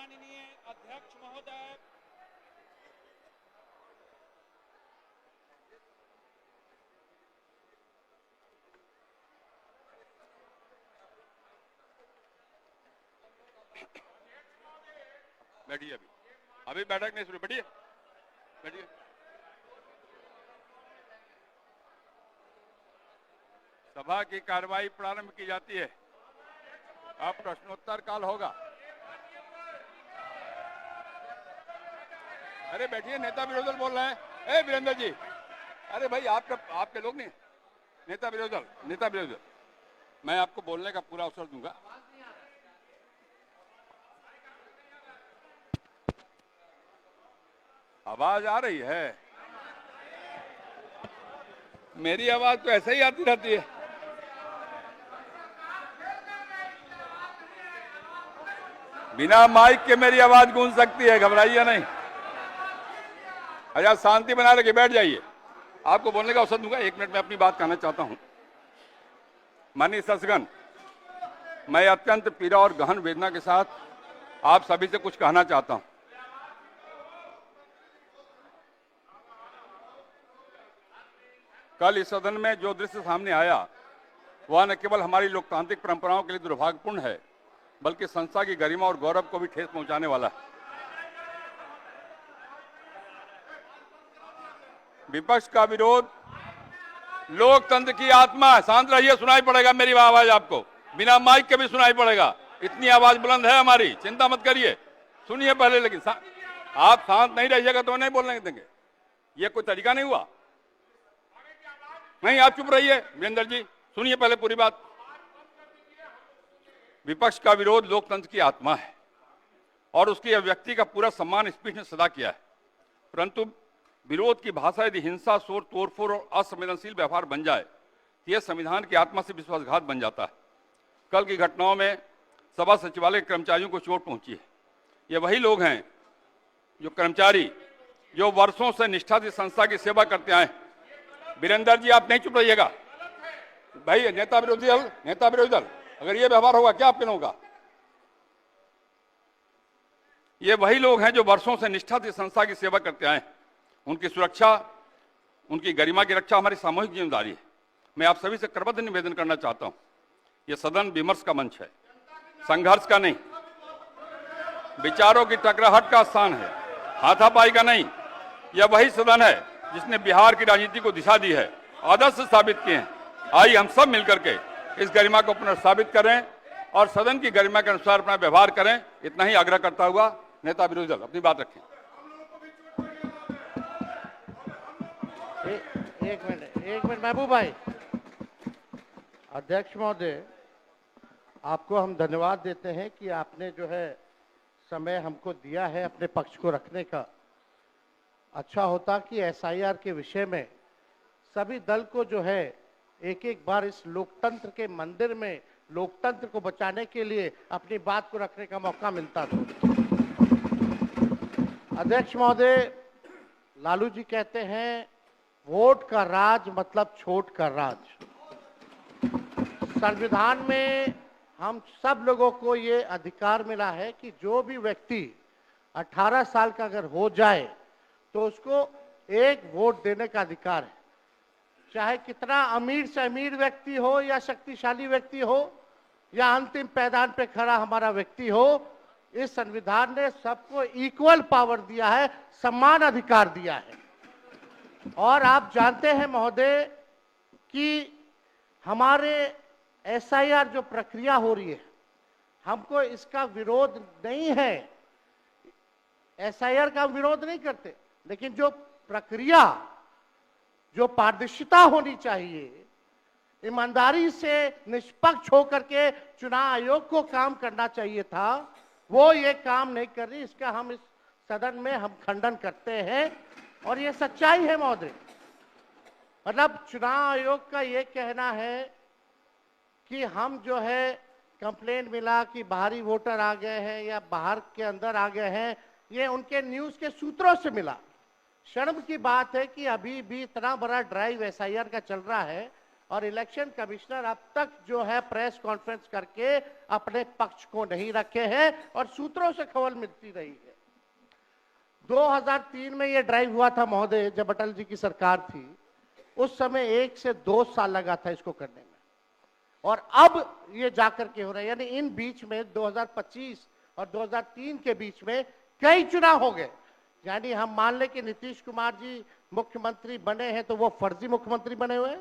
माननीय अध्यक्ष महोदय, बैठिए। अभी बैठक नहीं शुरू, बैठिए बैठिए। सभा की कार्रवाई प्रारंभ की जाती है। अब प्रश्नोत्तर काल होगा। अरे बैठिए, नेता विरोधी दल बोल रहे हैं। ए वीरेंद्र जी, अरे भाई आपके लोग नहीं। नेता विरोधी दल, मैं आपको बोलने का पूरा अवसर दूंगा। आवाज आ रही है? मेरी आवाज तो ऐसे ही आती रहती है। बिना माइक के मेरी आवाज गूंज सकती है, घबराइए नहीं। अच्छा, शांति बना रखिए, बैठ जाइए। आपको बोलने का अवसर दूंगा। 1 मिनट में अपनी बात कहना चाहता हूं। माननीय सदस्यगण, मैं अत्यंत पीड़ा और गहन वेदना के साथ आप सभी से कुछ कहना चाहता हूं। कल इस सदन में जो दृश्य सामने आया वह न केवल हमारी लोकतांत्रिक परंपराओं के लिए दुर्भाग्यपूर्ण है, बल्कि संस्था की गरिमा और गौरव को भी ठेस पहुंचाने वाला है। विपक्ष का विरोध लोकतंत्र की आत्मा है। शांत रहिए, सुनाई पड़ेगा मेरी आवाज आपको। बिना माइक के भी सुनाई पड़ेगा, इतनी आवाज बुलंद है हमारी। चिंता मत करिए, सुनिए पहले। लेकिन आप शांत नहीं रहिएगा तो नहीं बोलने देंगे। ये कोई तरीका नहीं हुआ। नहीं, आप चुप रहिए। वीरेंद्र जी, सुनिए पहले पूरी बात। विपक्ष का विरोध लोकतंत्र की आत्मा है और उसकी अभिव्यक्ति का पूरा सम्मान स्पीच ने सदा किया है। परंतु विरोध की भाषा यदि हिंसा, शोर, तोड़फोड़ और असंवेदनशील व्यवहार बन जाए तो यह संविधान की आत्मा से विश्वासघात बन जाता है। कल की घटनाओं में सभा सचिवालय के कर्मचारियों को चोट पहुंची है। ये वही लोग हैं, जो कर्मचारी जो वर्षों से निष्ठा से संस्था की सेवा करते आए। वीरेंद्र जी, आप नहीं चुप रहिएगा भाई। नेता विरोधी दल, अगर ये व्यवहार होगा क्या आपके लोगों का? ये वही लोग हैं जो वर्षों से निष्ठा से संस्था की सेवा करते आए। उनकी सुरक्षा, उनकी गरिमा की रक्षा हमारी सामूहिक जिम्मेदारी है। मैं आप सभी से करबद्ध निवेदन करना चाहता हूं, यह सदन विमर्श का मंच है, संघर्ष का नहीं। विचारों की टकराहट का स्थान है, हाथापाई का नहीं। यह वही सदन है जिसने बिहार की राजनीति को दिशा दी है, आदर्श साबित किए हैं। आइए हम सब मिलकर के इस गरिमा को पुनर्स्थापित करें और सदन की गरिमा के अनुसार अपना व्यवहार करें। इतना ही आग्रह करता हुआ नेता विरोधी दल अपनी बात रखें। एक मिनट महबूब भाई। अध्यक्ष महोदय, आपको हम धन्यवाद देते हैं कि आपने जो है समय हमको दिया है अपने पक्ष को रखने का। अच्छा होता कि एसआईआर के विषय में सभी दल को जो है एक एक बार इस लोकतंत्र के मंदिर में लोकतंत्र को बचाने के लिए अपनी बात को रखने का मौका मिलता था। अध्यक्ष महोदय, लालू जी कहते हैं वोट का राज मतलब छोट का राज। संविधान में हम सब लोगों को ये अधिकार मिला है कि जो भी व्यक्ति 18 साल का अगर हो जाए तो उसको एक वोट देने का अधिकार है। चाहे कितना अमीर से अमीर व्यक्ति हो या शक्तिशाली व्यक्ति हो या अंतिम पैदान पे खड़ा हमारा व्यक्ति हो, इस संविधान ने सबको इक्वल पावर दिया है, समान अधिकार दिया है। और आप जानते हैं महोदय कि हमारे एसआईआर जो प्रक्रिया हो रही है, हमको इसका विरोध नहीं है। एसआईआर का विरोध नहीं करते, लेकिन जो प्रक्रिया, जो पारदर्शिता होनी चाहिए, ईमानदारी से निष्पक्ष होकर के चुनाव आयोग को काम करना चाहिए था, वो ये काम नहीं कर रही। इसका हम इस सदन में हम खंडन करते हैं और ये सच्चाई है महोदय। मतलब चुनाव आयोग का ये कहना है कि हम जो है कंप्लेंट मिला कि बाहरी वोटर आ गए हैं या बाहर के अंदर आ गए हैं, ये उनके न्यूज के सूत्रों से मिला। शर्म की बात है कि अभी भी इतना बड़ा ड्राइव एसआईआर का चल रहा है और इलेक्शन कमिश्नर अब तक जो है प्रेस कॉन्फ्रेंस करके अपने पक्ष को नहीं रखे हैं और सूत्रों से खबर मिलती रही है। 2003 में ये ड्राइव हुआ था महोदय, जब अटल जी की सरकार थी, उस समय 1 से 2 साल लगा था इसको करने में, और अब ये जाकर के हो रहा है। यानी इन बीच में 2025 और 2003 के बीच में कई चुनाव हो गए। यानी हम मान लें कि नीतीश कुमार जी मुख्यमंत्री बने हैं तो वो फर्जी मुख्यमंत्री बने हुए हैं।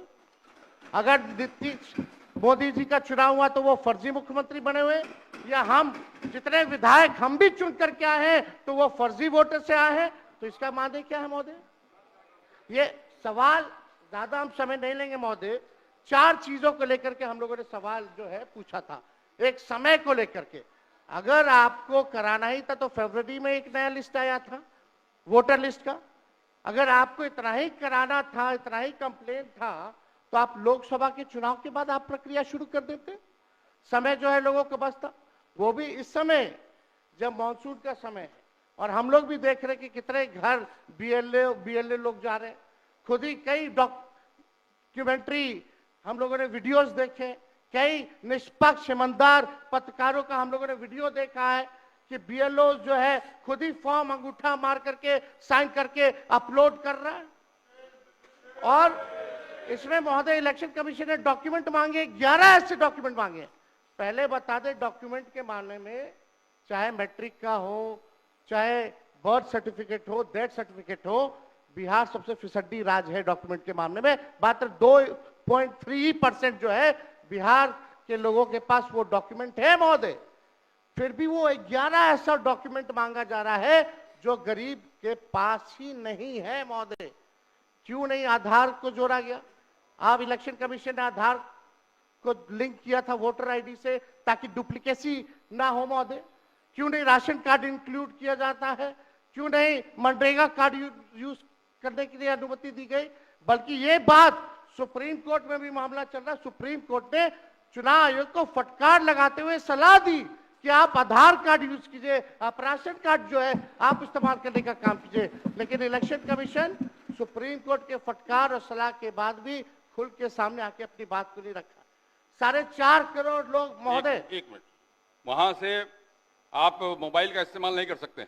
अगर नीतीश मोदी जी का चुनाव हुआ तो वो फर्जी मुख्यमंत्री बने हुए, या हम जितने विधायक हम भी चुन करके आए हैं तो वो फर्जी वोटर से आए हैं। तो इसका माने क्या है महोदय? ये सवाल ज्यादा हम समय नहीं लेंगे महोदय। 4 चीजों को लेकर के हम लोगों ने सवाल जो है पूछा था। एक समय को लेकर के, अगर आपको कराना ही था तो फरवरी में एक नया लिस्ट आया था वोटर लिस्ट का। अगर आपको इतना ही कराना था, इतना ही कंप्लेंट था, तो आप लोकसभा के चुनाव के बाद आप प्रक्रिया शुरू कर देते। समय जो है लोगों को बचता, वो भी इस समय जब मॉनसून का समय है और हम लोग भी देख रहे कि कितने घर बीएलए लोग जा रहे हैं। खुद ही कई डॉक्यूमेंट्री हम लोगों ने वीडियोस देखे, कई निष्पक्ष ईमानदार पत्रकारों का हम लोगों ने वीडियो देखा है कि बीएलओ जो है खुद ही फॉर्म अंगूठा मार करके साइन करके अपलोड कर रहा है। और इसमें महोदय इलेक्शन कमीशन ने डॉक्यूमेंट मांगे, 11 ऐसे डॉक्यूमेंट मांगे। पहले बता दें, डॉक्यूमेंट के मामले में चाहे मैट्रिक का हो, चाहे बर्थ सर्टिफिकेट हो, डेथ सर्टिफिकेट हो, बिहार सबसे फिसड्डी राज्य है डॉक्यूमेंट के मामले में। मात्र 2.3% जो है बिहार के लोगों के पास वो डॉक्यूमेंट है महोदय। फिर भी वो 11 ऐसा डॉक्यूमेंट मांगा जा रहा है जो गरीब के पास ही नहीं है महोदय। क्यों नहीं आधार को जोड़ा गया? आप इलेक्शन कमीशन ने आधार को लिंक किया था वोटर आईडी से ताकि डुप्लीकेसी ना हो महोदय। क्यों नहीं राशन कार्ड इंक्लूड किया जाता है? क्यों नहीं मनरेगा कार्ड यूज करने के लिए अनुमति दी गई? बल्कि ये बात सुप्रीम कोर्ट में भी मामला चल रहा है। सुप्रीम कोर्ट ने चुनाव आयोग को फटकार लगाते हुए सलाह दी कि आप आधार कार्ड यूज कीजिए, आप राशन कार्ड जो है आप इस्तेमाल करने का काम कीजिए। लेकिन इलेक्शन कमीशन सुप्रीम कोर्ट के फटकार और सलाह के बाद भी खुल के सामने आके अपनी बात को नहीं रखा। 4.5 करोड़ लोग महोदय। एक मिनट, वहां से आप मोबाइल का इस्तेमाल नहीं कर सकते।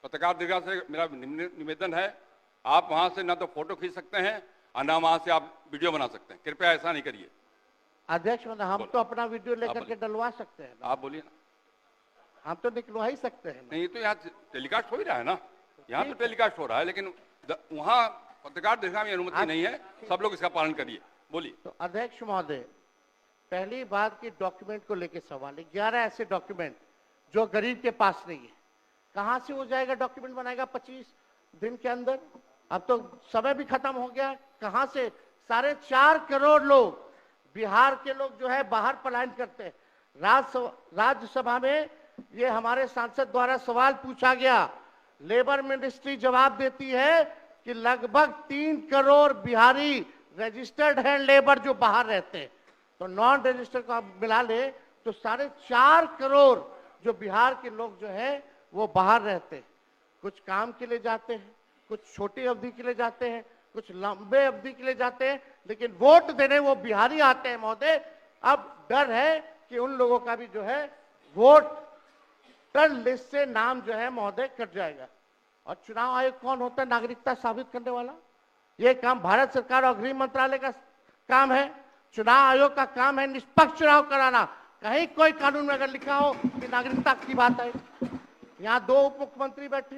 पत्रकार दीर्घा से मेरा निवेदन है, आप वहां से ना तो फोटो खींच सकते हैं और ना वहां से आप वीडियो बना सकते हैं। कृपया ऐसा नहीं करिए। अध्यक्ष महोदय, हम तो अपना वीडियो लेकर के डलवा सकते हैं। आप बोलिए ना। हम तो निकलवा ही सकते हैं। नहीं तो यहाँ टेलीकास्ट हो ही रहा है ना, यहाँ तो टेलीकास्ट हो रहा है, लेकिन वहाँ पत्रकार दीर्घा में अनुमति नहीं है। सब लोग इसका पालन करिए। बोलिए। तो अध्यक्ष महोदय, पहली बात की डॉक्यूमेंट को लेकर सवाल है। 11 ऐसे डॉक्यूमेंट जो गरीब के पास नहीं है, कहां से हो जाएगा? डॉक्यूमेंट बनाएगा 25 दिन के अंदर? अब तो समय भी खत्म हो गया। कहां से? 4.5 करोड़ लोग बिहार के लोग जो है बाहर पलायन करते हैं। राज्यसभा में ये हमारे सांसद द्वारा सवाल पूछा गया। लेबर मिनिस्ट्री जवाब देती है कि लगभग 3 करोड़ बिहारी रजिस्टर्ड है लेबर जो बाहर रहते हैं। तो नॉन रजिस्टर्ड को आप मिला ले तो 4.5 करोड़ जो बिहार के लोग जो है वो बाहर रहते हैं। कुछ काम के लिए जाते हैं, कुछ छोटी अवधि के लिए जाते हैं, कुछ लंबे अवधि के लिए जाते हैं, लेकिन वोट देने वो बिहारी आते हैं महोदय। अब डर है कि उन लोगों का भी जो है वोटर लिस्ट से नाम जो है महोदय कट जाएगा। और चुनाव आयोग कौन होता है? नागरिकता साबित करने वाला। ये काम भारत सरकार और गृह मंत्रालय का काम है। चुनाव आयोग का काम है निष्पक्ष चुनाव कराना। कहीं कोई कानून में अगर लिखा हो कि नागरिकता की बात है। यहाँ 2 उप मुख्यमंत्री बैठे,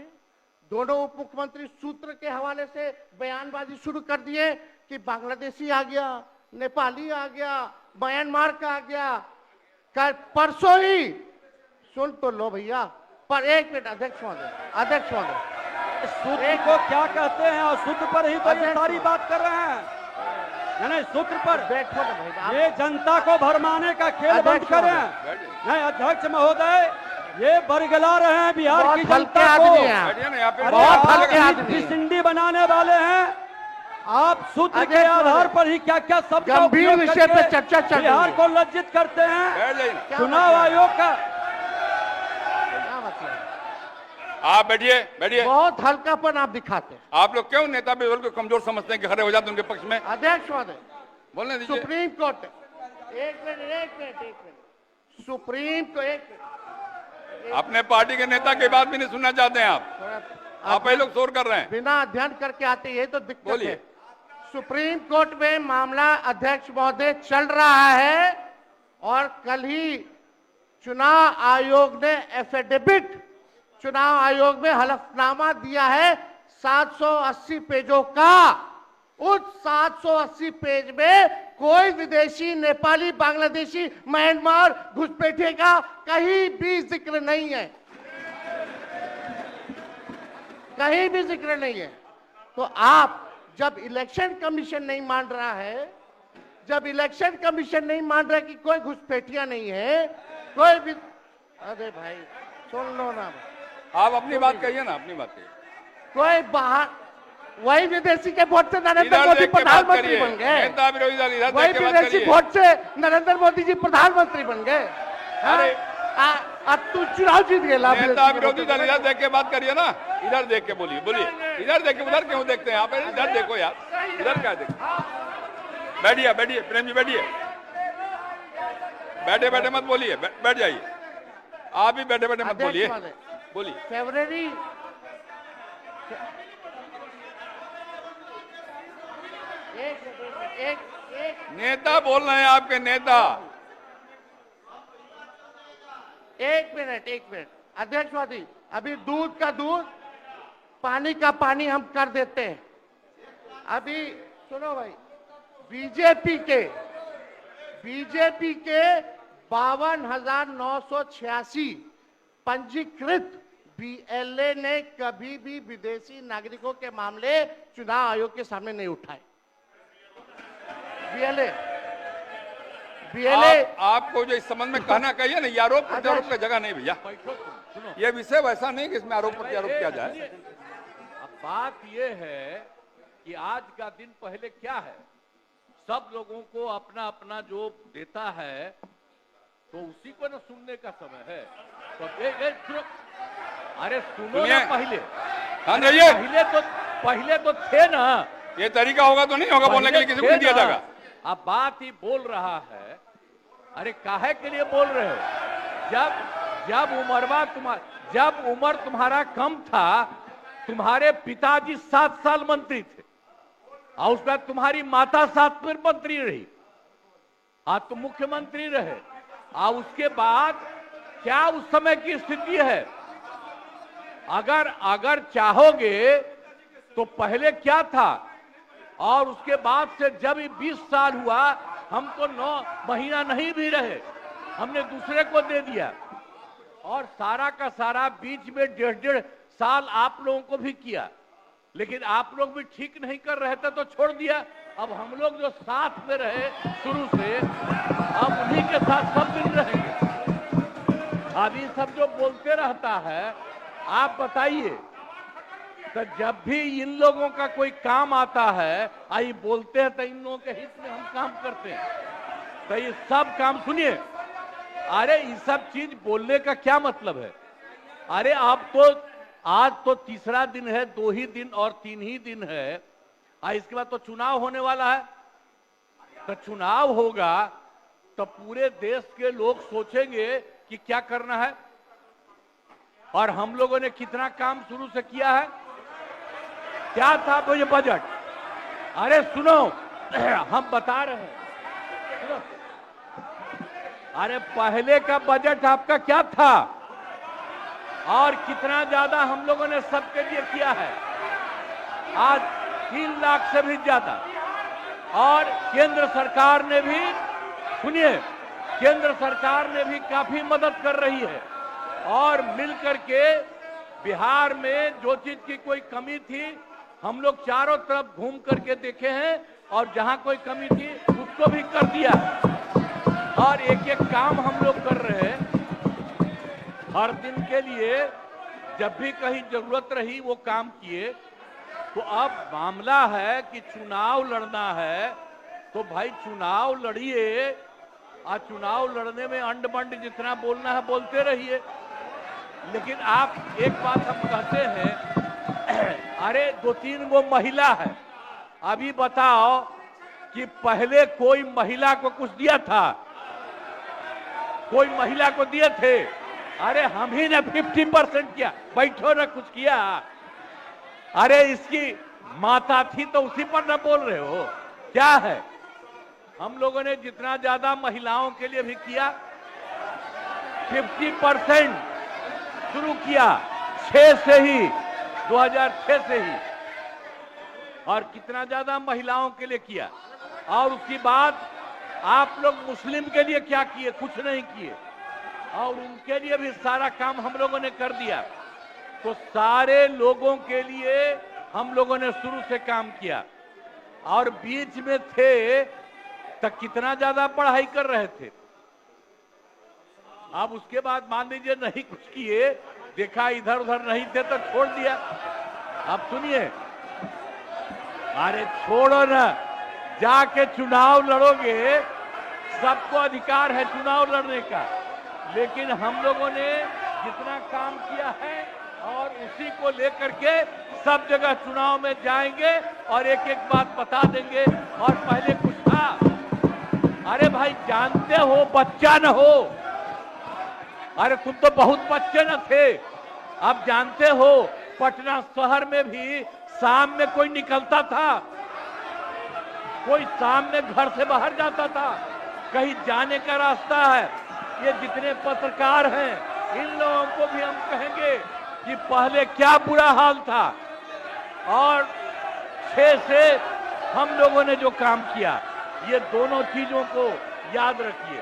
दोनों उप मुख्यमंत्री सूत्र के हवाले से बयानबाजी शुरू कर दिए कि बांग्लादेशी आ गया, नेपाली आ गया, म्यांमार का आ गया। कल परसों ही सुन तो लो भैया, पर एक मिनट अध्यक्ष महोदय, सूत्र को क्या कहते हैं और सूत्र पर ही तो ये सारी बात कर रहे हैं। नहीं, सूत्र पर बैठो ना भाई। ये जनता को भरमाने का खेल बंद करें। नहीं अध्यक्ष महोदय, ये बरगला रहे हैं बिहार की जनता को। बहुत हल्के आदमी सिंडी बनाने वाले हैं। आप सूत्र के आधार पर ही क्या क्या सब गंभीर विषय पे चर्चा चल रही है। बिहार को लज्जित करते हैं। चुनाव आयोग का आप बैठिए। बहुत हल्कापन आप दिखाते हैं। आप लोग क्यों नेता बिल्कुल को कमजोर समझते हैं कि खड़े हो जाते हैं उनके पक्ष में? अध्यक्ष महोदय, बोलने दीजिए। सुप्रीम कोर्ट, एक मिनट, सुप्रीम को एक मिनट, अपने पार्टी के नेता की बात भी नहीं सुनना चाहते हैं आप ही लोग शोर कर रहे हैं। बिना अध्ययन करके आते, ये तो दिक्कत बोलिए। है। सुप्रीम कोर्ट में मामला अध्यक्ष महोदय चल रहा है और कल ही चुनाव आयोग ने एफिडेविट, चुनाव आयोग में हलफनामा दिया है 780 पेजों का। उस 780 पेज में कोई विदेशी, नेपाली, बांग्लादेशी, म्यांमार घुसपैठे का कहीं भी जिक्र नहीं है, कहीं भी जिक्र नहीं है। तो आप जब इलेक्शन कमीशन नहीं मान रहा है, जब इलेक्शन कमीशन नहीं मान रहा कि कोई घुसपैठिया नहीं है, कोई भी, अरे भाई सुन लो ना, आप अपनी बात कहिए ना, अपनी बात कहिए। कोई बाहर, वही विदेशी के वोट से नरेंद्र इधर मोदी देख के बात प्रधानमंत्री करिए। बन गए, नेता विरोधी दल इधर वही देख के बात विदेशी करिए। वोट से नरेंद्र मोदी जी प्रधानमंत्री बन गए। अरे अब तू चुनाव जीत गए। नेता विरोधी दल इधर देख के बात करिए ना, इधर देख के बोलिए, बोलिए। इधर देख के, उधर क्यों देखते हैं आप? इधर देखो यार, इधर क्या देखो। बैठिए, बैठिए प्रेम जी, बैठिए। बैठे बैठे मत बोलिए, बैठ जाइए। आप भी बैठे बैठे मत बोलिए, बोलिए। फरवरी एक नेता बोल रहे हैं, आपके नेता। एक मिनट अध्यक्ष महोदय, अभी दूध का दूध, पानी का पानी हम कर देते हैं। अभी सुनो भाई, बीजेपी के 52,986 पंजीकृत बीएलए ने कभी भी विदेशी नागरिकों के मामले चुनाव आयोग के सामने नहीं उठाए। बीएलए आपको जो इस संबंध में कहना कहिए ना, ये आरोप प्रत्यारोप का जगह नहीं भैया। ये विषय वैसा नहीं कि इसमें आरोप प्रत्यारोप किया जाए। अब बात ये है कि आज का दिन पहले क्या है, सब लोगों को अपना अपना जो देता है तो उसी को ना सुनने का समय है। तो सुनो, अरे सुनो ना पहले। हाँ रहिए, पहले तो थे ना। ये तरीका होगा तो नहीं होगा बोलने के लिए, किसी को नहीं दिया जाएगा। अब बात ही बोल रहा है। अरे काहे के लिए बोल रहे हो? जब उम्र तुम्हारा कम था, तुम्हारे पिताजी 7 साल मंत्री थे और उसके बाद तुम्हारी माता 7 फिर मंत्री रही, आज तुम मुख्यमंत्री रहे। और उसके बाद क्या उस समय की स्थिति है? अगर चाहोगे तो पहले क्या था और उसके बाद से जब 20 साल हुआ, हम तो 9 महीना नहीं भी रहे, हमने दूसरे को दे दिया। और सारा का सारा बीच में 1.5 साल आप लोगों को भी किया, लेकिन आप लोग भी ठीक नहीं कर रहे थे तो छोड़ दिया। अब हम लोग जो साथ में रहे शुरू से, अब उन्हीं के साथ सब दिन रहेंगे। अभी सब जो बोलते रहता है, आप बताइए, तो जब भी इन लोगों का कोई काम आता है, आई बोलते हैं तो इन लोगों के हित में हम काम करते हैं। तो ये सब काम सुनिए, अरे ये सब चीज बोलने का क्या मतलब है? अरे आप तो आज तो तीसरा दिन है, 2 ही दिन और 3 ही दिन है, इसके बाद तो चुनाव होने वाला है। तो चुनाव होगा तो पूरे देश के लोग सोचेंगे कि क्या करना है, और हम लोगों ने कितना काम शुरू से किया है। क्या था वो ये बजट? अरे सुनो, हम बता रहे हैं, सुनो। अरे पहले का बजट आपका क्या था और कितना ज्यादा हम लोगों ने सबके लिए किया है? आज 3 लाख से भी ज्यादा। और केंद्र सरकार ने भी, सुनिए, केंद्र सरकार ने भी काफी मदद कर रही है। और मिलकर के बिहार में जो चीज की कोई कमी थी, हम लोग चारों तरफ घूम करके देखे हैं और जहां कोई कमी थी उसको भी कर दिया। और एक एक काम हम लोग कर रहे हैं हर दिन के लिए। जब भी कहीं जरूरत रही वो काम किए। तो अब मामला है कि चुनाव लड़ना है तो भाई चुनाव लड़िए, और चुनाव लड़ने में अंड बंड जितना बोलना है बोलते रहिए। लेकिन आप एक बात हम कहते हैं, अरे 2-3 वो महिला है, अभी बताओ कि पहले कोई महिला को कुछ दिया था? कोई महिला को दिए थे? अरे हम ही ने 50% किया। बैठो ना, कुछ किया? अरे इसकी माता थी तो उसी पर न बोल रहे हो? क्या है? हम लोगों ने जितना ज्यादा महिलाओं के लिए भी किया, 50% शुरू किया 6 से ही, 2006 से ही। और कितना ज्यादा महिलाओं के लिए किया। और उसके बाद आप लोग मुस्लिम के लिए क्या किए? कुछ नहीं किए। और उनके लिए भी सारा काम हम लोगों ने कर दिया। तो सारे लोगों के लिए हम लोगों ने शुरू से काम किया। और बीच में थे तो कितना ज्यादा पढ़ाई कर रहे थे। अब उसके बाद मान लीजिए नहीं कुछ किए, देखा इधर उधर नहीं थे तो छोड़ दिया। अब सुनिए, अरे छोड़ो ना, जाके चुनाव लड़ोगे, सबको अधिकार है चुनाव लड़ने का। लेकिन हम लोगों ने जितना काम किया है और उसी को लेकर के सब जगह चुनाव में जाएंगे और एक एक बात बता देंगे। और पहले कुछ था, अरे भाई जानते हो बच्चा न हो, अरे तुम तो बहुत बच्चे न थे। अब जानते हो पटना शहर में भी शाम में कोई निकलता था? कोई शाम में घर से बाहर जाता था? कहीं जाने का रास्ता है? ये जितने पत्रकार हैं, इन लोगों को भी हम कहेंगे कि पहले क्या बुरा हाल था। और 6 से हम लोगों ने जो काम किया, ये दोनों चीजों को याद रखिए।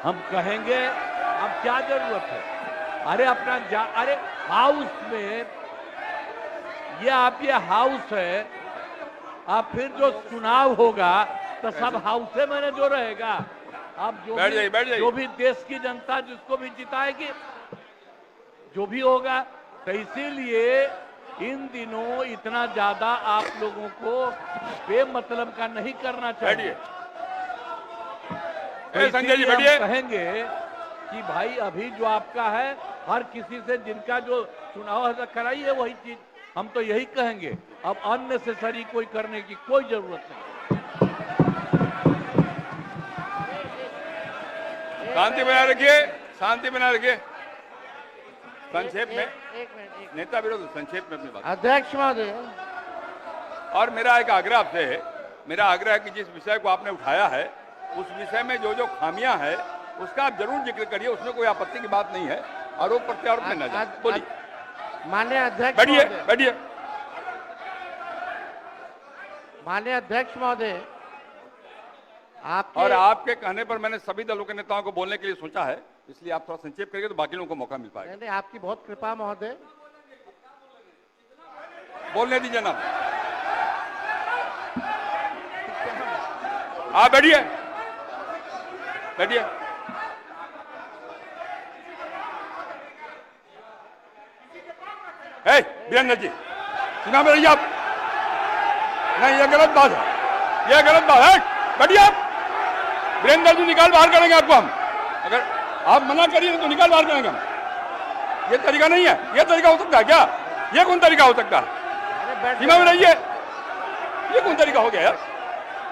हम कहेंगे अब क्या जरूरत है? अरे अपना अरे हाउस में ये हाउस है। अब फिर जो चुनाव होगा तो सब हाउसे में जो रहेगा। अब जो भी देश की जनता जिसको भी जिताएगी, जो भी होगा। तो इसीलिए इन दिनों इतना ज्यादा आप लोगों को बेमतलब का नहीं करना चाहिए। संजय जी हम बैठिए। कहेंगे कि भाई अभी जो आपका है, हर किसी से जिनका जो चुनाव है कराइए वही चीज। हम तो यही कहेंगे, अब अननेसेसरी कोई करने की कोई जरूरत नहीं। शांति बनाए रखिए, शांति बनाए रखिए। संक्षेप में एक नेता विरोध, संक्षेप में अपनी बात। अध्यक्ष महोदय, और मेरा एक आग्रह आपसे है, मेरा आग्रह है कि जिस विषय को आपने उठाया है उस विषय में जो जो खामियां है उसका आप जरूर जिक्र करिए। उसमें कोई आपत्ति की बात नहीं है। आरोप प्रत्यारोप में न जाए। बोलिए। माननीय अध्यक्ष बैठिए महोदय, बैठिए। माननीय अध्यक्ष महोदय, आपके और आपके कहने पर मैंने सभी दलों के नेताओं को बोलने के लिए सोचा है, इसलिए आप थोड़ा संक्षेप करिए तो बाकी लोगों को मौका मिल पाएगा। नहीं, आपकी बहुत कृपा महोदय। बोलने दीजिए ना। आप बैठिए बैठिए। वीरेंद्र जी, सुना में रहिए आप। नहीं, ये गलत बात है, ये गलत बात है। बैठिए आप। वीरेंद्र जी निकाल बाहर करेंगे आपको हम। अगर आप मना करिए तो निकाल बाहर करेंगे हम। ये तरीका नहीं है। ये तरीका हो सकता है क्या? ये कौन तरीका हो सकता है? सीमा में रहिए। ये कौन तरीका हो गया यार?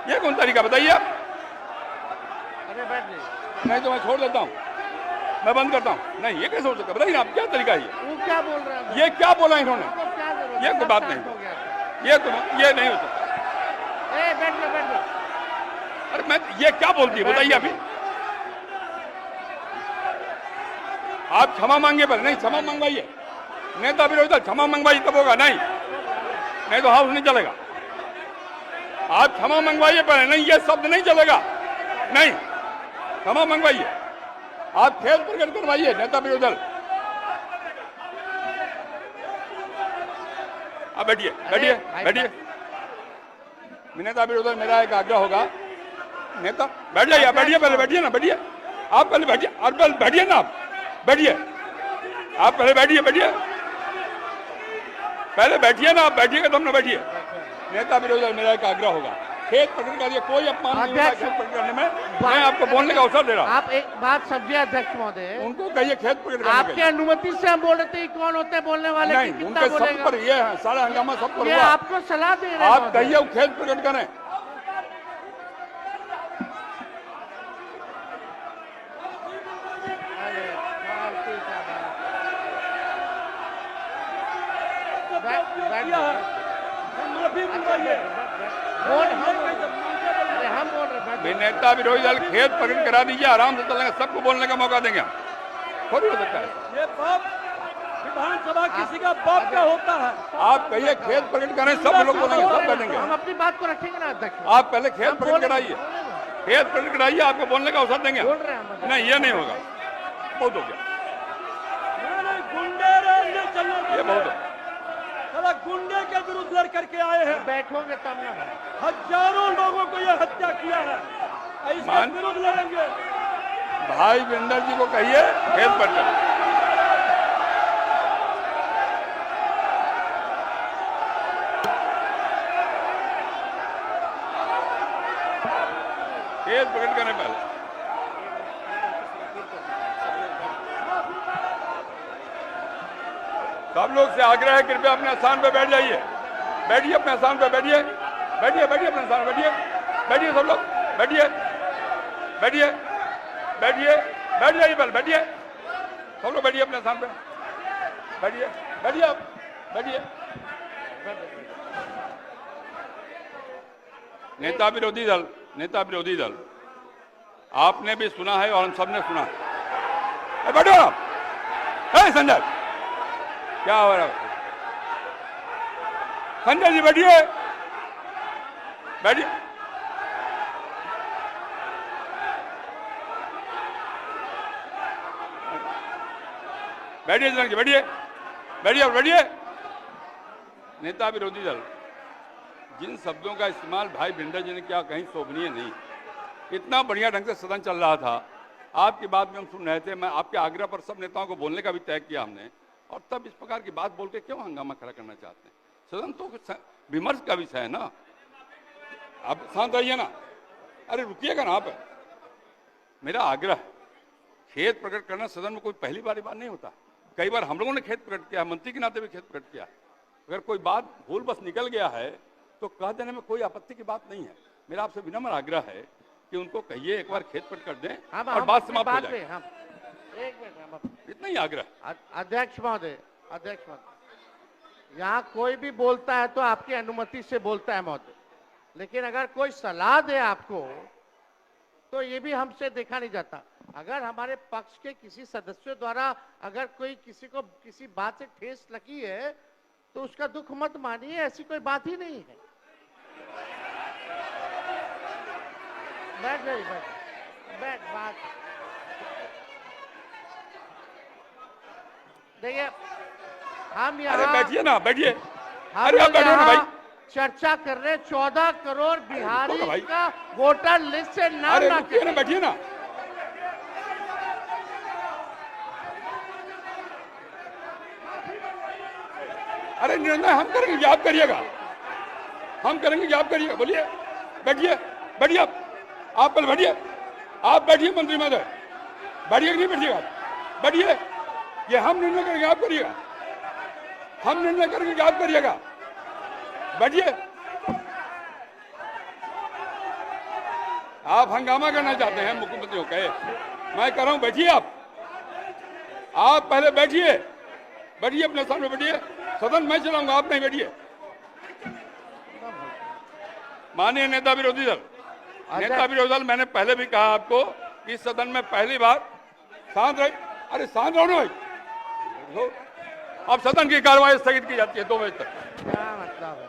ये कौन तरीका बताइए आप? अरे बैठ जाइए। नहीं तो मैं छोड़ देता हूँ, मैं बंद करता हूँ। नहीं, ये कैसे हो सकता है? बताइए आप, क्या तरीका है ये? वो क्या बोल रहे हैं? ये क्या बोला इन्होंने? आपको क्या जरूरत है? ये कोई बात नहीं। हो गया था। ये नहीं हो सकता। बैठ जाओ, बैठ जाओ। अरे मैं, ये क्या बोलती है बताइए अभी? आप क्षमा मांगे पर नहीं, क्षमा मंगवाइए। नेता विरोधी दल क्षमा मंगवाइए तब होगा। नहीं तो हाउस नहीं चलेगा। आप क्षमा मंगवाइए पर नहीं, ये शब्द नहीं चलेगा। नहीं, क्षमा मंगवाइए। आप खेद प्रकट करवाइए नेता विरोधी दल। आप बैठिए बैठिए बैठिए। नेता विरोधी दल, मेरा एक आग्रह होगा। नेता बैठ जाइए, आप बैठिए, पहले बैठिए ना, बैठिए आप, पहले बैठिए। और पहले बैठिए ना, आप बैठिए। आप पहले बैठिए पहले बैठिए ना, आप बैठिएगा तो हम ना बैठिए। नेता विरोधी दल, मेरा एक आग्रह होगा, खेद प्रकट करिए। कोई अपमान नहीं होगा खेद प्रकट करने में। मैं आपको बोलने का अवसर दे रहा हूँ। आप एक बात समझिए अध्यक्ष महोदय, उनको कहिए खेद प्रकट करने आपके अनुमति से हम बोल रहे थे कौन होते हैं बोलने वाले? नहीं, कि उनके कितना सब पर ये है, सारा हंगामा सब पर ये हुआ। आपको सलाह दे रहे हैं आप महोदय। कहिए खेद प्रकट करें। किया है, माफी मंगाइए। अरे हम बोल रहे हैं, नेता विरोधी दल खेत प्रकट करा दीजिए, आराम से चलेंगे, सबको बोलने का मौका देंगे हम। थोड़ी हो सकता है ये बाप विधानसभा किसी का बाप का होता है। आप कहिए खेत प्रकट करें, सब लोग बोलेंगे, सब बैठेंगे। हम अपनी बात को रखेंगे ना अध्यक्ष। आप पहले खेत प्रकट कराइए, खेत प्रकट कराइए, आपको बोलने का अवसर देंगे। बोल रहे हैं हम। नहीं, ये नहीं होगा, बहुत हो गया, नहीं, गुंडे नहीं चलने, ये बहुत हो। साला गुंडे के विरुद्ध लड़ करके आए हैं, बैठोगे तब ना। हजारों लोगों को ये हत्या किया है, इसके विरुद्ध लड़ेंगे। भाई बिंदर जी को कहिए खेत प्रकट करें। खेत प्रकट करने पहले सब लोग से आग्रह है, कृपया अपने स्थान पर बैठ जाइए, बैठिए अपने स्थान पर, बैठिए बैठिए बैठिए अपने स्थान पर बैठिए, बैठिए सब लोग, बैठिए बैठिए बैठिए, बैठ जाइए पहले, बैठिए सब लोग, बैठिए अपने स्थान पर, बैठिए बैठिए आप, बैठिए। नेता विरोधी दल, नेता विरोधी दल, आपने भी सुना है और हम सबने सुना है। बैठो आप, संजय क्या हो रहा है? संजय जी बैठिए, बैठिए। बैठिए संजय जी, बैठिए बैठिए बैठिए। नेता विरोधी दल, जिन शब्दों का इस्तेमाल भाई बिंदर जी ने किया, कहीं शोभनीय नहीं। इतना बढ़िया ढंग से सदन चल रहा था, आपकी बात भी हम सुन रहे थे, मैं आपके आग्रह पर सब नेताओं को बोलने का भी तय किया हमने, और तब इस प्रकार की बात बोल के क्यों हंगामा खड़ा करना चाहते हैं? सदन तो विमर्श का विषय है ना, आप शांत रहिए ना, अरे रुकिएगा ना आप। मेरा आग्रह, खेत प्रकट करना सदन में कोई पहली बार बात नहीं होता, कई बार हम लोगों ने खेत प्रकट किया, मंत्री के नाते भी खेत प्रकट किया। अगर कोई बात भूल बस निकल गया है तो कह देने में कोई आपत्ति की बात नहीं है। मेरा आपसे विनम्र आग्रह है कि उनको कहिए एक बार खेत प्रकट कर दें और बात समाप्त हो जाए। एक मिनट, इतना ही आग्रह। अध्यक्ष महोदय, अध्यक्ष महोदय, यहाँ कोई भी बोलता है तो आपकी अनुमति से बोलता है महोदय, लेकिन अगर कोई सलाह दे आपको तो ये भी हमसे देखा नहीं जाता। अगर हमारे पक्ष के किसी सदस्यों द्वारा अगर कोई किसी को किसी बात से ठेस लगी है तो उसका दुख मत मानिए, ऐसी कोई बात ही नहीं है। बैठ जाइए, बैठ बात देखिए, हम अरे यहाँ बैठिए ना, बैठिए, हम अरे आप लोग बैठो ना भाई। यहाँ चर्चा कर रहे 14 करोड़ बिहारी का वोटर लिस्ट से नाम अरे ना रुकिए ना, बैठिए ना। अरे निर्णय हम करेंगे कि आप करिएगा, हम करेंगे कि आप करिएगा। बोलिए, बैठिए बैठिए, आप पहले बैठिए, आप बैठिए मंत्री महोदय, बैठिए कि नहीं बैठिएगा? बैठिए, ये हम निर्णय करेंगे आप करिएगा, हम निर्णय करेंगे कि आप करिएगा। बैठिए, आप हंगामा करना चाहते हैं मुख्यमंत्री को कहे, मैं कर रहा हूं, बैठिए आप पहले बैठिए, बैठिए अपने स्थान पर बैठिए, सदन मैं चलाऊंगा, आप नहीं बैठिए। माननीय नेता विरोधी दल, नेता विरोधी दल, मैंने पहले भी कहा आपको कि सदन में पहली बार शांत रहे। अरे शांत रहो ना भाई, अब सदन की कार्रवाई स्थगित की जाती है 2 बजे तक। क्या मतलब है?